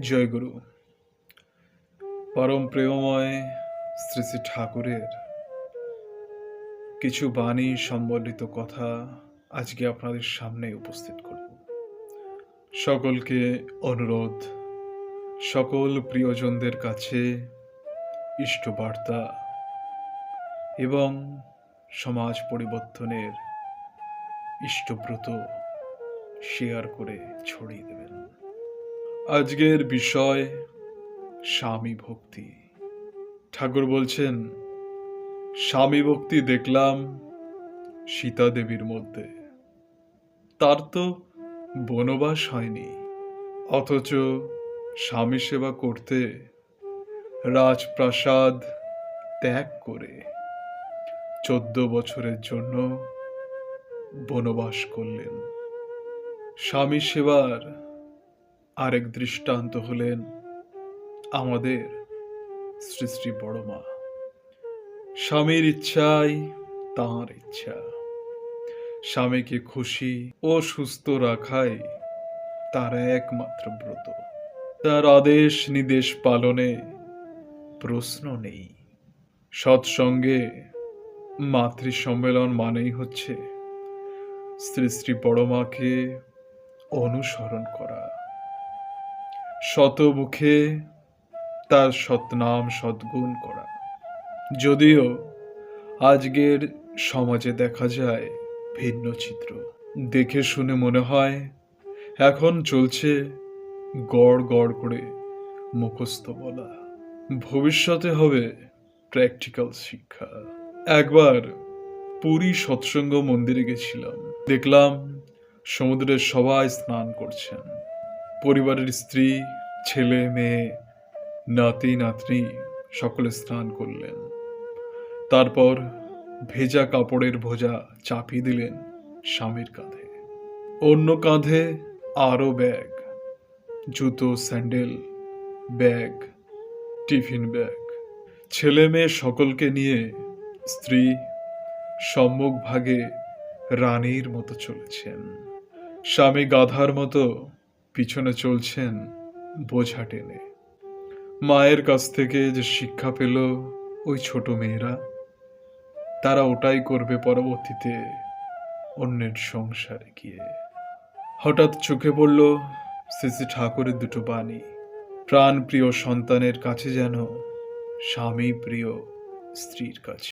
জয় গুরু। পরম প্রেমময় শ্রী শ্রী ঠাকুরের কিছু বাণী সম্বলিত কথা আজকে আপনাদের সামনে উপস্থিত করব। সকলকে অনুরোধ, সকল প্রিয়জনদের কাছে ইষ্টবার্তা এবং সমাজ পরিবর্তনের ইষ্টব্রত শেয়ার করে ছড়িয়ে দেবেন। আজকের বিষয় স্বামী ভক্তি। ঠাকুর বলছেন, স্বামী ভক্তি দেখলাম সীতা দেবীর মধ্যে। তার তো বনবাস হয়নি, অথচ স্বামী সেবা করতে রাজপ্রাসাদ ত্যাগ করে 14 বছরের জন্য বনবাস করলেন। স্বামী সেবার আরেক দৃষ্টান্ত হলেন আমাদের শ্রী শ্রী বড় মা। স্বামীর ইচ্ছাই তাঁর ইচ্ছা। স্বামীকে খুশি ও সুস্থ রাখাই তার একমাত্র ব্রত। তার আদেশ নির্দেশ পালনে প্রশ্ন নেই। সৎসঙ্গে মাতৃ সম্মেলন মানেই হচ্ছে শ্রী শ্রী বড় মাকে অনুসরণ করা, শতমুখে তার সৎনাম সদ্গুণ করা। যদিও আজকের সমাজে দেখা যায় ভিন্ন চিত্র। দেখে শুনে মনে হয় এখন চলছে গড় গড় করে মুখস্থ বলা, ভবিষ্যতে হবে প্র্যাকটিক্যাল শিক্ষা। একবার পুরী সৎসঙ্গ মন্দিরে গেছিলাম। দেখলাম সমুদ্রে সবাই স্নান করছেন। পরিবারের স্ত্রী, ছেলে মেয়ে, নাতি নাতনি সকলে স্নান করলেন। তারপর ভেজা কাপড়ের বোঝা চাপিয়ে দিলেন স্বামীর কাঁধে। অন্য কাঁধে আরো ব্যাগ, জুতো, স্যান্ডেল, ব্যাগ, টিফিন ব্যাগ। ছেলে মেয়ে সকলকে নিয়ে স্ত্রী সম্মুখ ভাগে রানীর মতো চলেছেন। স্বামী গাধার মতো পিছনে চলছেন বোঝা টেনে। মায়ের কাছ থেকে যে শিক্ষা পেল ওই ছোট মেয়েরা, তারা ওটাই করবে পরবর্তীতে অন্যের সংসারে গিয়ে। হঠাৎ চোখে পড়ল শ্রী শ্রী ঠাকুরের দুটো বাণী। প্রাণ প্রিয় সন্তানের কাছে যেন স্বামী প্রিয় স্ত্রীর কাছে।